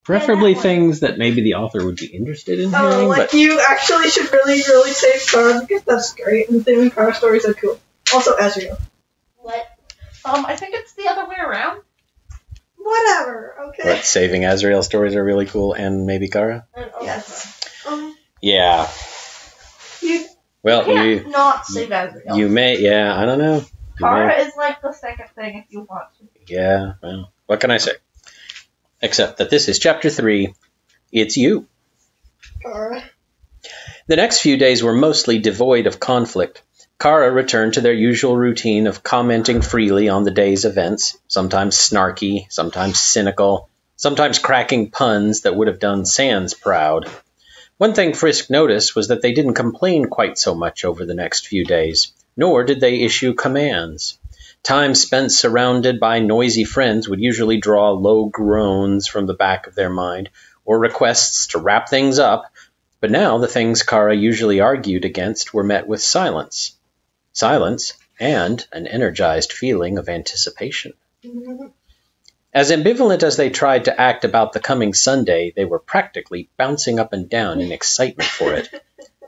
Preferably things that maybe the author would be interested in hearing. Like you actually should really, really save Kara because that's great. And saving Kara stories are cool. Also, Azrael. What? I think it's the other way around. Whatever, okay. But saving Azrael stories are really cool, and maybe Kara? Yes. Yeah. You can't not save Azrael. You may, yeah, I don't know. Kara is like the second thing if you want to. Yeah, well, what can I say? Except that this is Chapter 3. It's you. Kara. The next few days were mostly devoid of conflict. Kara returned to their usual routine of commenting freely on the day's events, sometimes snarky, sometimes cynical, sometimes cracking puns that would have done Sans proud. One thing Frisk noticed was that they didn't complain quite so much over the next few days, nor did they issue commands. Time spent surrounded by noisy friends would usually draw low groans from the back of their mind, or requests to wrap things up, but now the things Kara usually argued against were met with silence. Silence and an energized feeling of anticipation. As ambivalent as they tried to act about the coming Sunday, they were practically bouncing up and down in excitement for it.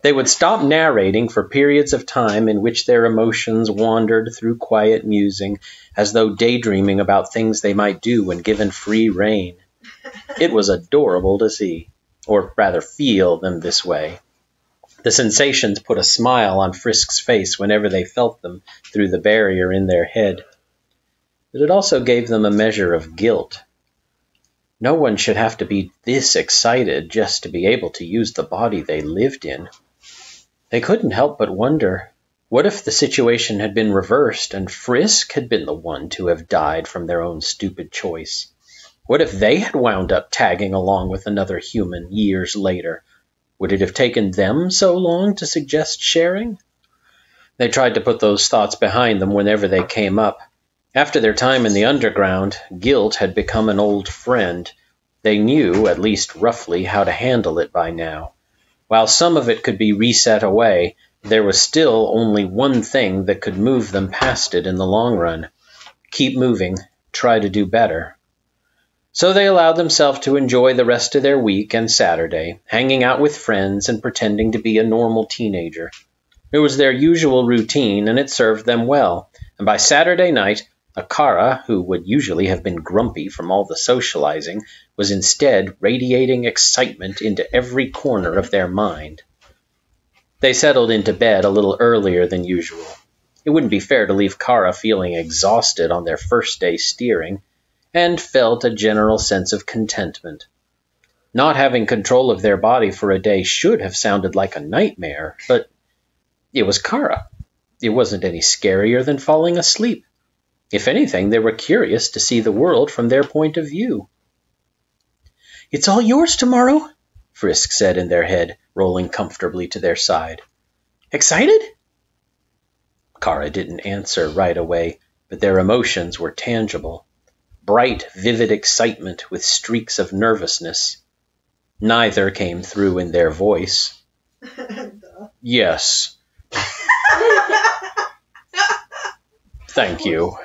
They would stop narrating for periods of time in which their emotions wandered through quiet musing, as though daydreaming about things they might do when given free rein. It was adorable to see, or rather feel them this way. The sensations put a smile on Frisk's face whenever they felt them through the barrier in their head. But it also gave them a measure of guilt. No one should have to be this excited just to be able to use the body they lived in. They couldn't help but wonder, what if the situation had been reversed and Frisk had been the one to have died from their own stupid choice? What if they had wound up tagging along with another human years later? Would it have taken them so long to suggest sharing? They tried to put those thoughts behind them whenever they came up. After their time in the underground, guilt had become an old friend. They knew, at least roughly, how to handle it by now. While some of it could be reset away, there was still only one thing that could move them past it in the long run. Keep moving, try to do better. So they allowed themselves to enjoy the rest of their week and Saturday, hanging out with friends and pretending to be a normal teenager. It was their usual routine, and it served them well, and by Saturday night, Kara, who would usually have been grumpy from all the socializing, was instead radiating excitement into every corner of their mind. They settled into bed a little earlier than usual. It wouldn't be fair to leave Kara feeling exhausted on their first day steering, and felt a general sense of contentment. Not having control of their body for a day should have sounded like a nightmare, but it was Kara. It wasn't any scarier than falling asleep. If anything, they were curious to see the world from their point of view. "It's all yours tomorrow," Frisk said in their head, rolling comfortably to their side. "Excited?" Kara didn't answer right away, but their emotions were tangible. Bright, vivid excitement with streaks of nervousness. Neither came through in their voice. "Yes." "Thank you."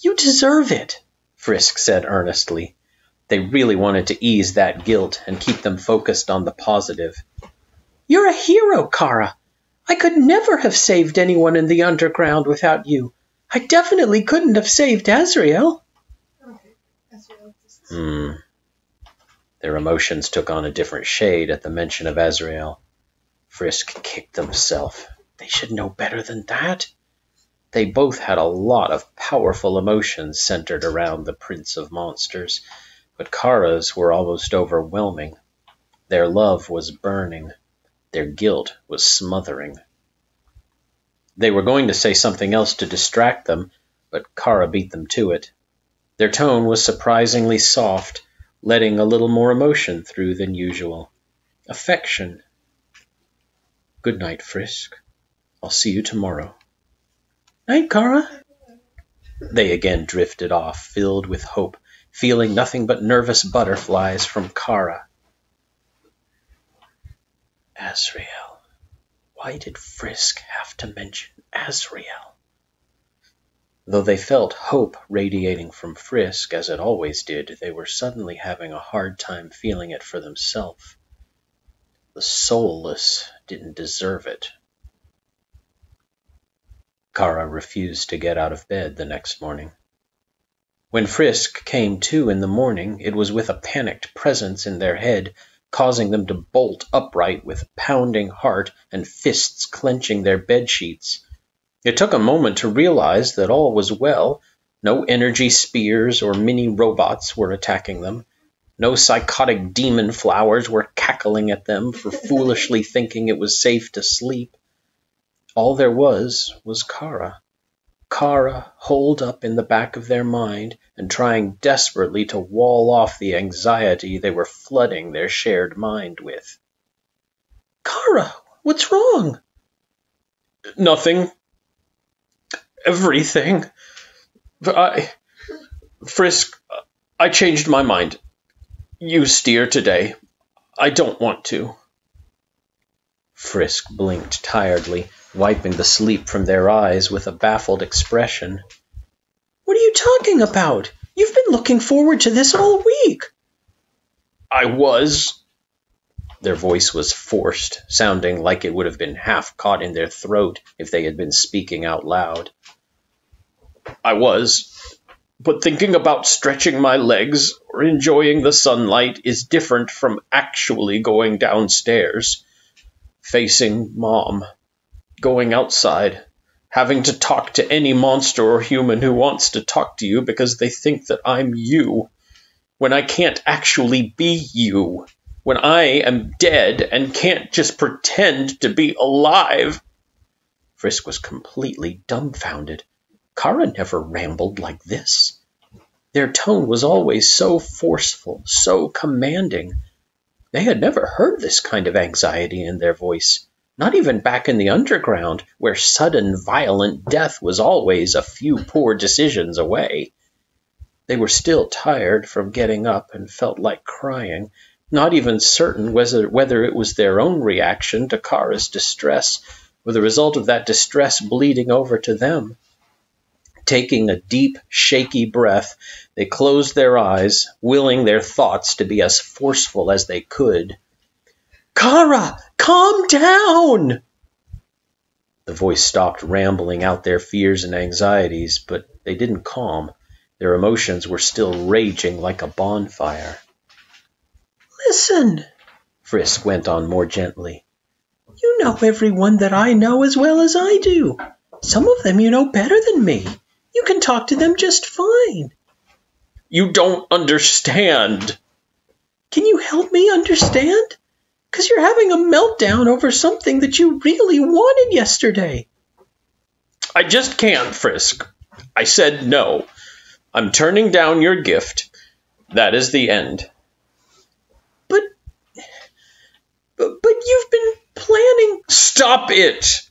"You deserve it," Frisk said earnestly. They really wanted to ease that guilt and keep them focused on the positive. "You're a hero, Kara. I could never have saved anyone in the underground without you. I definitely couldn't have saved Azrael." Their emotions took on a different shade at the mention of Azrael. Frisk kicked himself. They should know better than that. They both had a lot of powerful emotions centered around the Prince of Monsters, but Kara's were almost overwhelming. Their love was burning. Their guilt was smothering. They were going to say something else to distract them, but Kara beat them to it. Their tone was surprisingly soft, letting a little more emotion through than usual. Affection. "Good night, Frisk. I'll see you tomorrow." "Night, Kara." They again drifted off, filled with hope, feeling nothing but nervous butterflies from Kara. Azrael. Why did Frisk have to mention Azrael? Though they felt hope radiating from Frisk, as it always did, they were suddenly having a hard time feeling it for themselves. The soulless didn't deserve it. Chara refused to get out of bed the next morning. When Frisk came to in the morning, it was with a panicked presence in their head, causing them to bolt upright with pounding heart and fists clenching their bedsheets. It took a moment to realize that all was well. No energy spears or mini-robots were attacking them. No psychotic demon flowers were cackling at them for foolishly thinking it was safe to sleep. All there was Chara. Chara holed up in the back of their mind and trying desperately to wall off the anxiety they were flooding their shared mind with. Chara, what's wrong? Nothing. Everything. Frisk, I changed my mind. You steer today. I don't want to. Frisk blinked tiredly, wiping the sleep from their eyes with a baffled expression. What are you talking about? You've been looking forward to this all week. I was. Their voice was forced, sounding like it would have been half caught in their throat if they had been speaking out loud. I was. But thinking about stretching my legs or enjoying the sunlight is different from actually going downstairs, facing Mom, going outside, having to talk to any monster or human who wants to talk to you because they think that I'm you, when I can't actually be you, when I am dead and can't just pretend to be alive. Frisk was completely dumbfounded. Chara never rambled like this. Their tone was always so forceful, so commanding. They had never heard this kind of anxiety in their voice, not even back in the underground, where sudden, violent death was always a few poor decisions away. They were still tired from getting up and felt like crying, not even certain whether it was their own reaction to Chara's distress or the result of that distress bleeding over to them. Taking a deep, shaky breath, they closed their eyes, willing their thoughts to be as forceful as they could. Chara, calm down! The voice stopped rambling out their fears and anxieties, but they didn't calm. Their emotions were still raging like a bonfire. Listen, Frisk went on more gently. You know everyone that I know as well as I do. Some of them you know better than me. You can talk to them just fine. You don't understand. Can you help me understand? 'Cause you're having a meltdown over something that you really wanted yesterday. I just can't, Frisk. I said no. I'm turning down your gift. That is the end. But you've been planning... Stop it!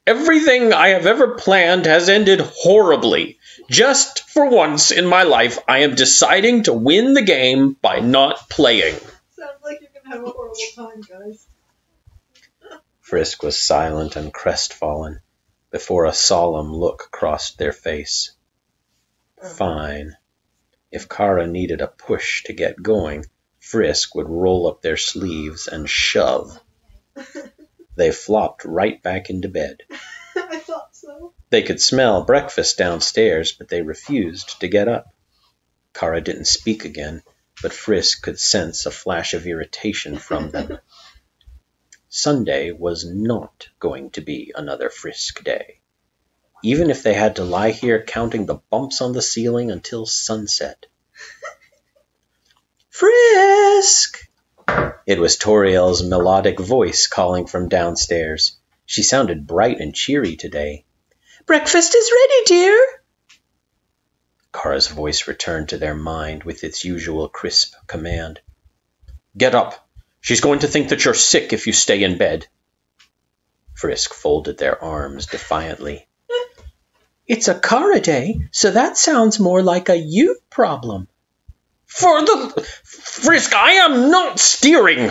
Everything I have ever planned has ended horribly. Just for once in my life, I am deciding to win the game by not playing. Sounds like you're gonna have a horrible time, guys. Frisk was silent and crestfallen before a solemn look crossed their face. Fine. If Chara needed a push to get going, Frisk would roll up their sleeves and shove. They flopped right back into bed. I thought so. They could smell breakfast downstairs, but they refused to get up. Chara didn't speak again, but Frisk could sense a flash of irritation from them. Sunday was not going to be another Frisk day, even if they had to lie here counting the bumps on the ceiling until sunset. Frisk! It was Toriel's melodic voice calling from downstairs. She sounded bright and cheery today. Breakfast is ready, dear. Chara's voice returned to their mind with its usual crisp command. Get up. She's going to think that you're sick if you stay in bed. Frisk folded their arms defiantly. It's a Chara day, so that sounds more like a you problem. Frisk, I am not steering,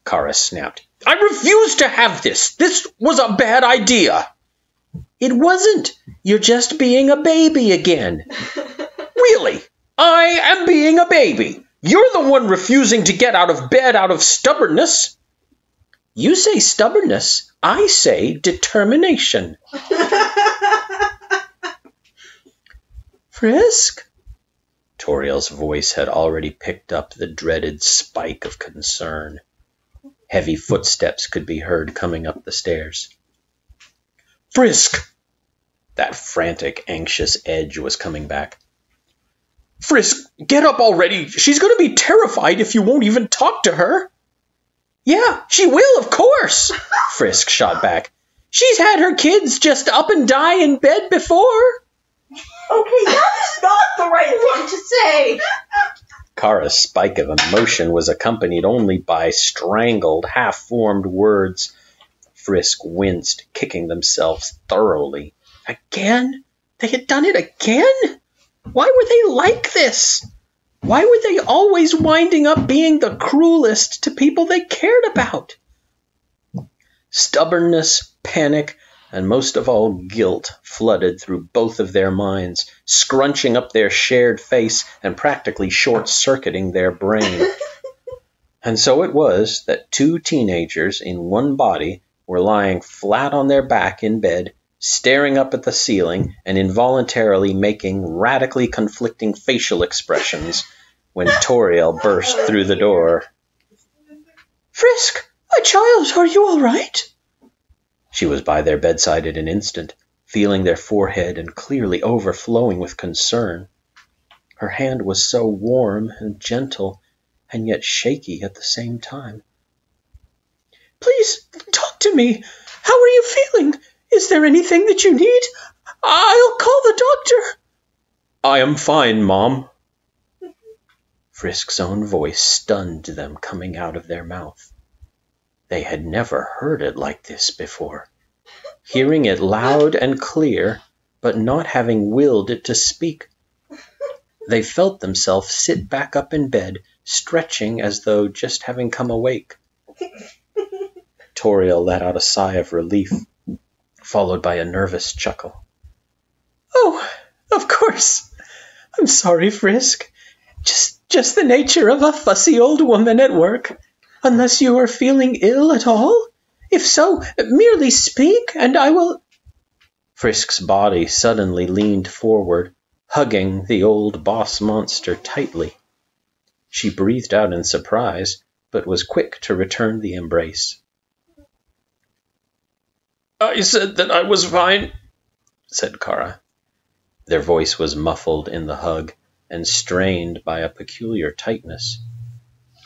Chara snapped. I refuse to have this. This was a bad idea. It wasn't. You're just being a baby again. Really? I am being a baby. You're the one refusing to get out of bed out of stubbornness. You say stubbornness. I say determination. Frisk? Toriel's voice had already picked up the dreaded spike of concern. Heavy footsteps could be heard coming up the stairs. Frisk! That frantic, anxious edge was coming back. Frisk, get up already. She's going to be terrified if you won't even talk to her. Yeah, she will, of course, Frisk shot back. She's had her kids just up and die in bed before. Okay, that is not the right thing to say. Kara's spike of emotion was accompanied only by strangled, half-formed words. Frisk winced, kicking themselves thoroughly. Again? They had done it again? Why were they like this? Why were they always winding up being the cruelest to people they cared about? Stubbornness, panic, and most of all guilt flooded through both of their minds, scrunching up their shared face and practically short-circuiting their brain. And so it was that two teenagers in one body were lying flat on their back in bed, staring up at the ceiling and involuntarily making radically conflicting facial expressions when Toriel burst through the door. Frisk, my child, are you all right? She was by their bedside in an instant, feeling their forehead and clearly overflowing with concern. Her hand was so warm and gentle, and yet shaky at the same time. Please, talk to me. How are you feeling? Is there anything that you need? I'll call the doctor. I am fine, Mom. Frisk's own voice stunned them coming out of their mouth. They had never heard it like this before, hearing it loud and clear, but not having willed it to speak. They felt themselves sit back up in bed, stretching as though just having come awake. Toriel let out a sigh of relief, followed by a nervous chuckle. Oh, of course. I'm sorry, Frisk. Just the nature of a fussy old woman at work. Unless you are feeling ill at all? If so, merely speak, and I will... Frisk's body suddenly leaned forward, hugging the old boss monster tightly. She breathed out in surprise, but was quick to return the embrace. I said that I was fine, said Kara. Their voice was muffled in the hug and strained by a peculiar tightness.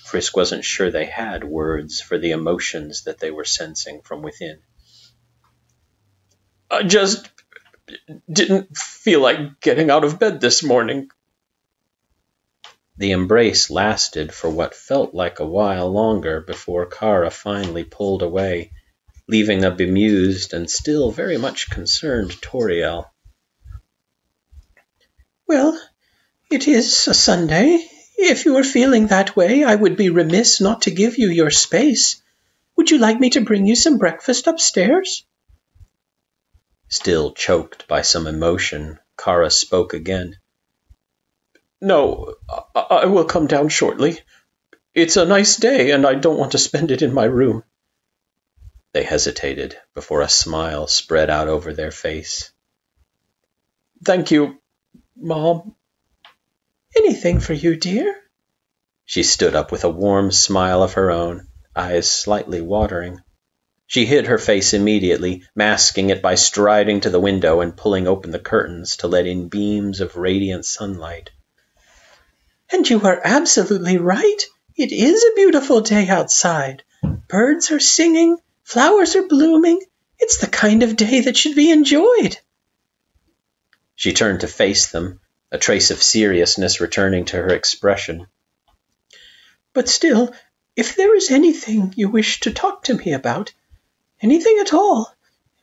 Frisk wasn't sure they had words for the emotions that they were sensing from within. I just didn't feel like getting out of bed this morning. The embrace lasted for what felt like a while longer before Kara finally pulled away, leaving a bemused and still very much concerned Toriel. Well, it is a Sunday. If you are feeling that way, I would be remiss not to give you your space. Would you like me to bring you some breakfast upstairs? Still choked by some emotion, Kara spoke again. No, I will come down shortly. It's a nice day, and I don't want to spend it in my room. They hesitated before a smile spread out over their face. Thank you, Mom. Anything for you, dear? She stood up with a warm smile of her own, eyes slightly watering. She hid her face immediately, masking it by striding to the window and pulling open the curtains to let in beams of radiant sunlight. And you are absolutely right. It is a beautiful day outside. Birds are singing, flowers are blooming. It's the kind of day that should be enjoyed. She turned to face them, a trace of seriousness returning to her expression. But still, if there is anything you wish to talk to me about, anything at all,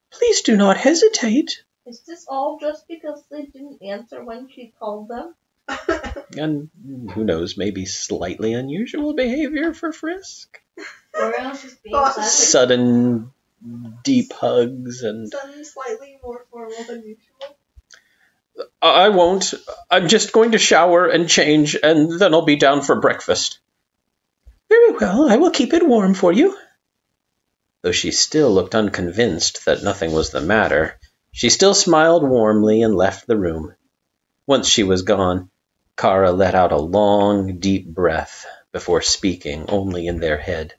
please do not hesitate. Is this all just because they didn't answer when she called them? And who knows, maybe slightly unusual behavior for Frisk? Or else she's being classic. Sudden deep hugs and... Sounds slightly more formal than usual. I won't. I'm just going to shower and change, and then I'll be down for breakfast. Very well, I will keep it warm for you. Though she still looked unconvinced that nothing was the matter, she still smiled warmly and left the room. Once she was gone, Kara let out a long, deep breath before speaking only in their head.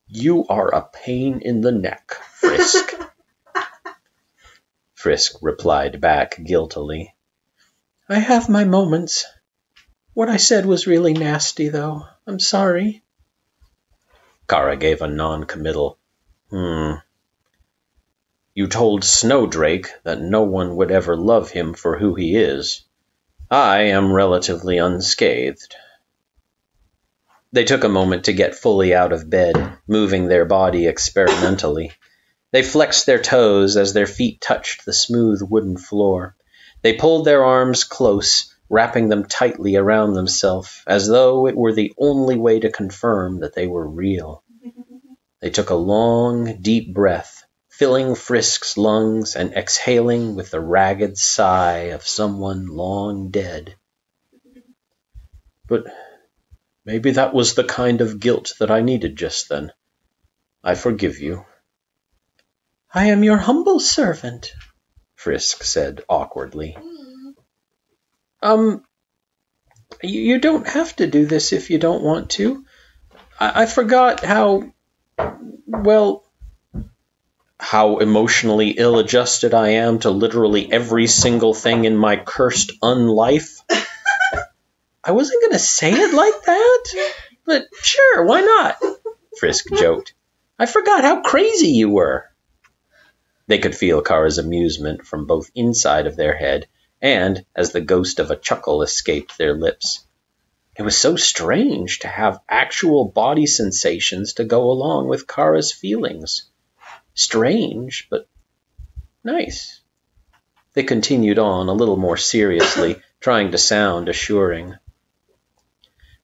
You are a pain in the neck, Frisk. Frisk replied back guiltily. I have my moments. What I said was really nasty, though. I'm sorry. Kara gave a non-committal, You told Snowdrake that no one would ever love him for who he is. I am relatively unscathed. They took a moment to get fully out of bed, moving their body experimentally. They flexed their toes as their feet touched the smooth wooden floor. They pulled their arms close, wrapping them tightly around themselves, as though it were the only way to confirm that they were real. They took a long, deep breath, filling Frisk's lungs and exhaling with the ragged sigh of someone long dead. But maybe that was the kind of guilt that I needed just then. I forgive you. I am your humble servant, Frisk said awkwardly. You don't have to do this if you don't want to. I forgot how emotionally ill-adjusted I am to literally every single thing in my cursed unlife. I wasn't going to say it like that, but sure, why not? Frisk joked. I forgot how crazy you were. They could feel Kara's amusement from both inside of their head and as the ghost of a chuckle escaped their lips. It was so strange to have actual body sensations to go along with Kara's feelings. Strange, but nice. They continued on a little more seriously, trying to sound assuring.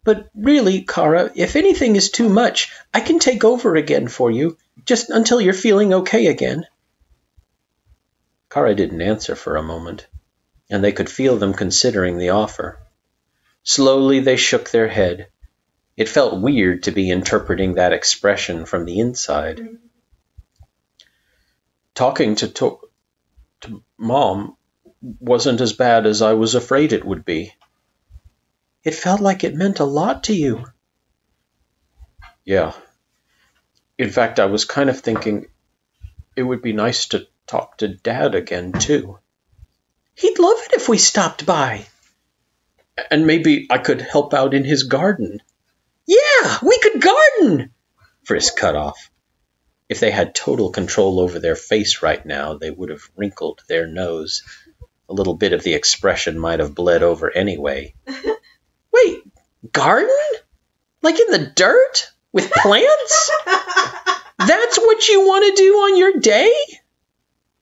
But really, Kara, if anything is too much, I can take over again for you, just until you're feeling okay again. Kara didn't answer for a moment, and they could feel them considering the offer. Slowly they shook their head. It felt weird to be interpreting that expression from the inside. Talking to Mom wasn't as bad as I was afraid it would be. It felt like it meant a lot to you. Yeah. In fact, I was kind of thinking it would be nice to talk to Dad again, too. He'd love it if we stopped by. And maybe I could help out in his garden. Yeah, we could garden! Frisk cut off. If they had total control over their face right now, they would have wrinkled their nose. A little bit of the expression might have bled over anyway. Wait, garden? Like in the dirt? With plants? That's what you want to do on your day?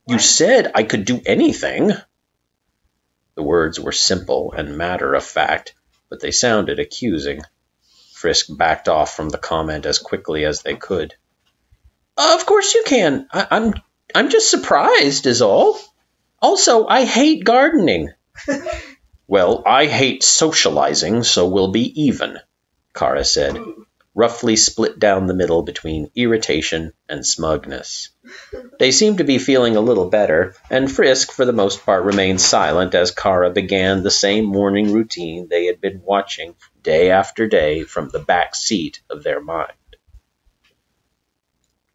You said I could do anything. The words were simple and matter-of-fact, but they sounded accusing. Frisk backed off from the comment as quickly as they could. Of course you can. I'm just surprised, is all. Also, I hate gardening. Well, I hate socializing, so we'll be even, Kara said, roughly split down the middle between irritation and smugness. They seemed to be feeling a little better, and Frisk, for the most part, remained silent as Kara began the same morning routine they had been watching day after day from the back seat of their mind.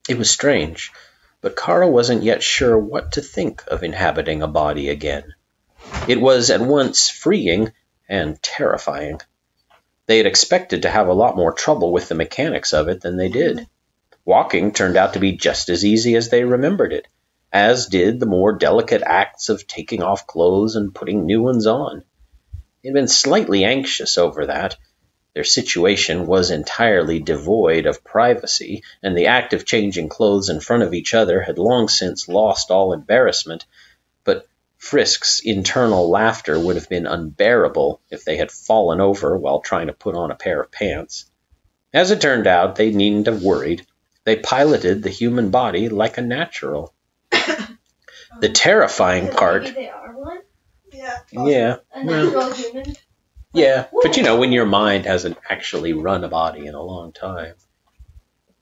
It was strange, but Kara wasn't yet sure what to think of inhabiting a body again. It was at once freeing and terrifying. They had expected to have a lot more trouble with the mechanics of it than they did. Walking turned out to be just as easy as they remembered it, as did the more delicate acts of taking off clothes and putting new ones on. They'd been slightly anxious over that. Their situation was entirely devoid of privacy, and the act of changing clothes in front of each other had long since lost all embarrassment, but Frisk's internal laughter would have been unbearable if they had fallen over while trying to put on a pair of pants. As it turned out, they needn't have worried. They piloted the human body like a natural. The terrifying part... Maybe they are one? Yeah. Yeah. A natural human? Yeah, but you know, when your mind hasn't actually run a body in a long time.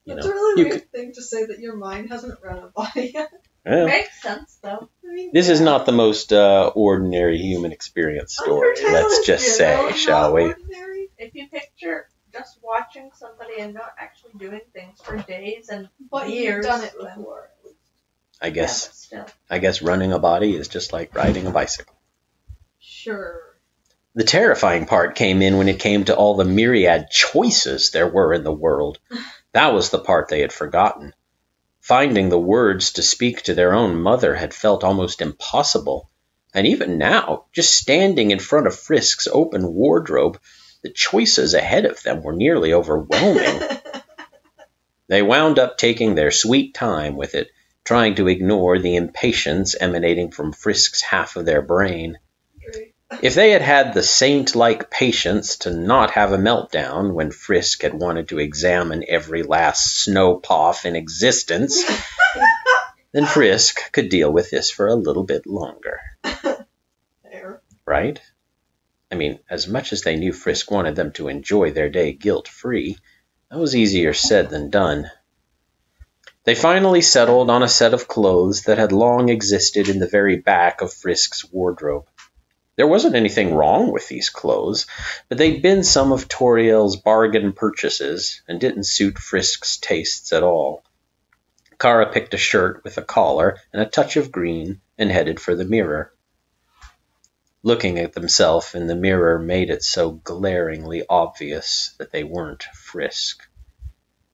That's a really weird thing to say, that your mind hasn't run a body yet. Well, Makes sense, though. I mean, this is not the most ordinary human experience story, Undertale let's is just really say, shall not we? ordinary, If you picture just watching somebody and not actually doing things for days and but years. you've done it before. I guess. Yeah, but still. I guess running a body is just like riding a bicycle. Sure. The terrifying part came in when it came to all the myriad choices there were in the world. That was the part they had forgotten. Finding the words to speak to their own mother had felt almost impossible. And even now, just standing in front of Frisk's open wardrobe, the choices ahead of them were nearly overwhelming. They wound up taking their sweet time with it, trying to ignore the impatience emanating from Frisk's half of their brain. Great. If they had had the saint-like patience to not have a meltdown when Frisk had wanted to examine every last snowpoff in existence, then Frisk could deal with this for a little bit longer. There. Right? I mean, as much as they knew Frisk wanted them to enjoy their day guilt-free, that was easier said than done. They finally settled on a set of clothes that had long existed in the very back of Frisk's wardrobe. There wasn't anything wrong with these clothes, but they'd been some of Toriel's bargain purchases and didn't suit Frisk's tastes at all. Chara picked a shirt with a collar and a touch of green and headed for the mirror. Looking at themselves in the mirror made it so glaringly obvious that they weren't Frisk.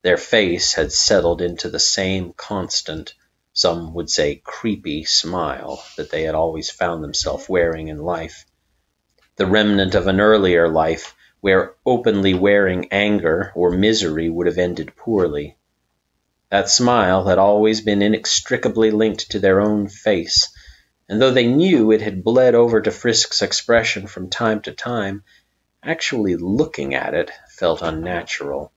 Their face had settled into the same constant, some would say creepy, smile that they had always found themselves wearing in life. The remnant of an earlier life where openly wearing anger or misery would have ended poorly. That smile had always been inextricably linked to their own face, and though they knew it had bled over to Frisk's expression from time to time, actually looking at it felt unnatural,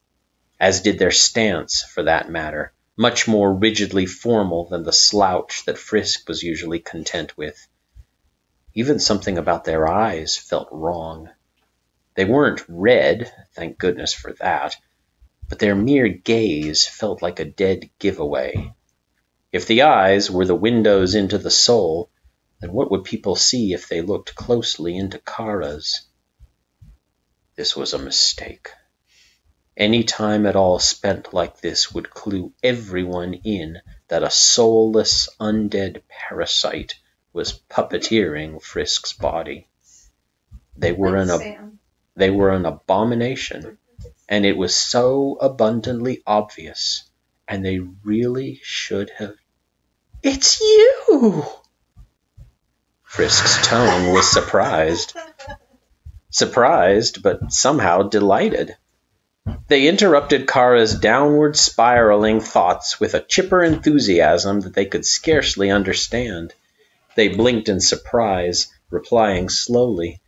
as did their stance, for that matter, much more rigidly formal than the slouch that Frisk was usually content with. Even something about their eyes felt wrong. They weren't red, thank goodness for that, but their mere gaze felt like a dead giveaway. If the eyes were the windows into the soul, then what would people see if they looked closely into Chara's? This was a mistake. Any time at all spent like this would clue everyone in that a soulless, undead parasite was puppeteering Frisk's body. They were an abomination, and it was so abundantly obvious, and they really should have... It's you! Frisk's tone was surprised. Surprised, but somehow delighted. They interrupted Chara's downward spiraling thoughts with a chipper enthusiasm that they could scarcely understand. They blinked in surprise, replying slowly,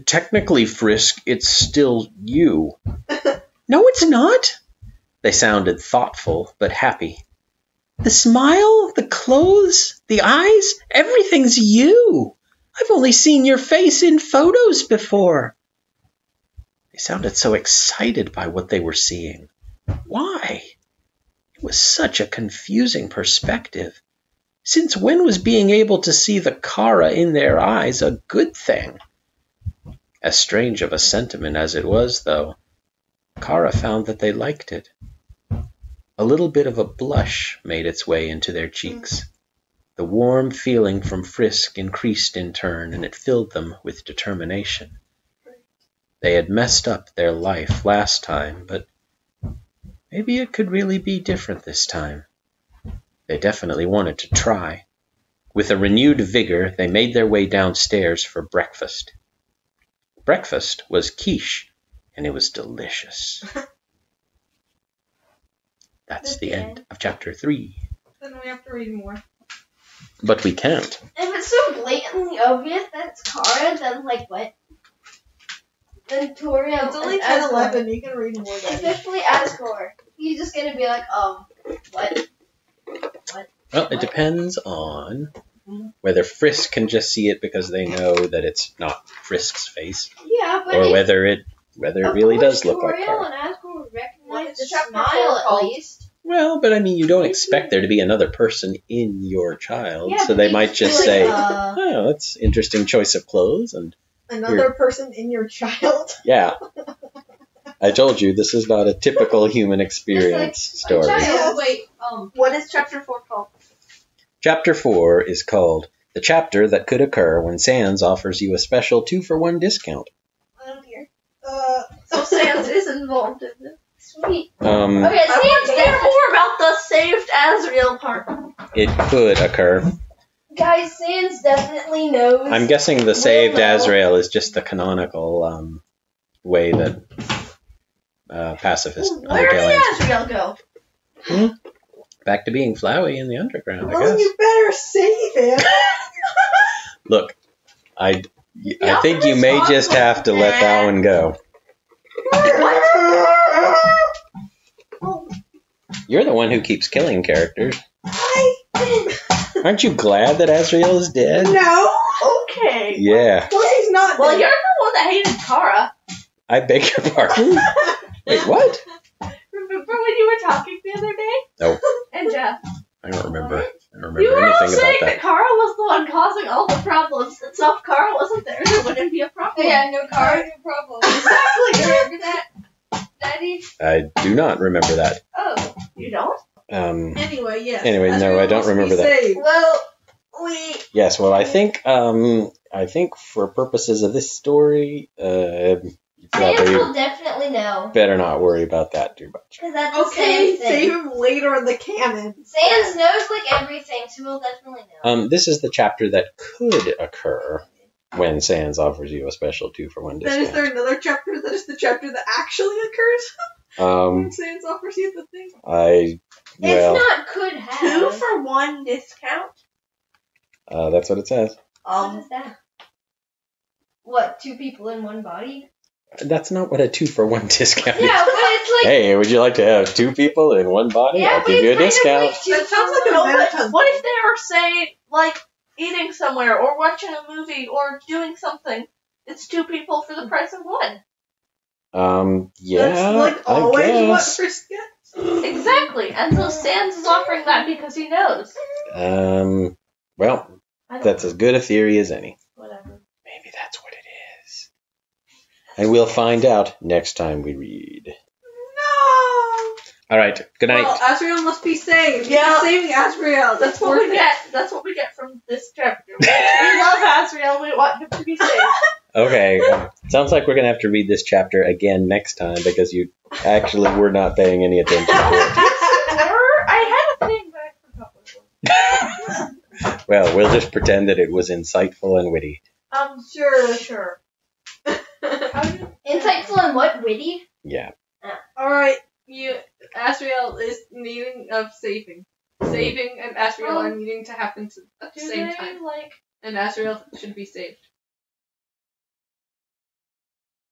"Technically, Frisk, it's still you." "No, it's not." They sounded thoughtful but happy. "The smile, the clothes, the eyes, everything's you. I've only seen your face in photos before." They sounded so excited by what they were seeing. Why? It was such a confusing perspective. Since when was being able to see the Chara in their eyes a good thing? As strange of a sentiment as it was, though, Chara found that they liked it. A little bit of a blush made its way into their cheeks. The warm feeling from Frisk increased in turn, and it filled them with determination. They had messed up their life last time, but maybe it could really be different this time. They definitely wanted to try. With a renewed vigor, they made their way downstairs for breakfast. Breakfast was quiche, and it was delicious. That's the end of chapter 3. Then we have to read more. But we can't. If it's so blatantly obvious that it's Chara, then like what? then Toriel It's only and 10, Asgore. 11. You can read more than Especially Asgore. He's just gonna be like, what? Well, it depends on whether Frisk can just see it because they know that it's not Frisk's face, Yeah, but or whether it really does look like Toriel Kara. and Asgore would What recognize is the chapter smile four at called? least. Well, but I mean, you don't expect there to be another person in your child, Yeah, so but they they might just just be say, like, "Oh, that's interesting choice of clothes," and Another person in your child. yeah. I told you this is not a typical human experience story. child. Wait, what is chapter 4 called? Chapter 4 is called "The Chapter That Could Occur When Sans Offers You a Special 2-for-1 Discount." Oh dear. So Sans is involved in this. Sweet. Okay, I want to hear Sans, more about the saved Azrael part. It could occur. guys, Sans definitely knows. I'm guessing the saved know. Azrael is just the canonical way that pacifist Where did Undertale ends. Azrael go? Back to being Flowey in the underground, I Well, guess. you better save him. Look, I think you may just have to let that one go. You're the one who keeps killing characters. Aren't you glad that Azrael is dead? No. Okay. Yeah. Well, he's not Well, dead. you're the one that hated Kara. I beg your pardon. Wait, what? Remember when you were talking the other day? No, And Jeff, I don't remember. I don't you remember were all anything saying about that Kara was the one causing all the problems, and so if Kara wasn't there wouldn't be a problem. Yeah, no car, no problem. Exactly. You remember that, Daddy? that. I do not remember that. Oh, you don't? Anyway, yes. Anyway, no, Azrael I don't must be remember that. saved. Well, we. Yes, well, I think for purposes of this story, you Sans probably will definitely know. better not worry about that too much. Because that's the Okay, same thing. save him later in the canon. Sans knows like everything, so we'll definitely know. This is the chapter that could occur when Sans offers you a special 2-for-1 Then is discount. there another chapter that is the chapter that actually occurs? When Sans offers you the thing? Well, It's not could have. 2-for-1 discount? that's what it says. What is that? What, 2 people in one body? That's not what a 2-for-1 discount is. Yeah, but it's like. Hey, would you like to have 2 people in one body? Yeah, I'll but give you a it's kind of discount. like 2 That sounds like for a one. No, but American what thing. if they were saying, like, eating somewhere or watching a movie or doing something? It's 2 people for the price of 1. Yeah, That's like I always what guess. Frisk gets. Exactly. And so Sans is offering that because he knows. Well, I don't that's as good a theory as any. Whatever. Maybe that's what it is. And we'll find out next time we read. No! All right, good night. Well, Azrael must be saved. Yeah. He's saving Azrael. That's what we get. That's what we get from this chapter. We love Azrael. We want him to be saved. Okay, sounds like we're going to have to read this chapter again next time because you actually were not paying any attention to I had a thing, but I forgot what it was. it. Well, we'll just pretend that it was insightful and witty. Sure. Insightful and what? Witty? Yeah. Alright, Azrael is needing of saving. Saving and Azrael are needing to happen at the same time. And Azrael should be saved.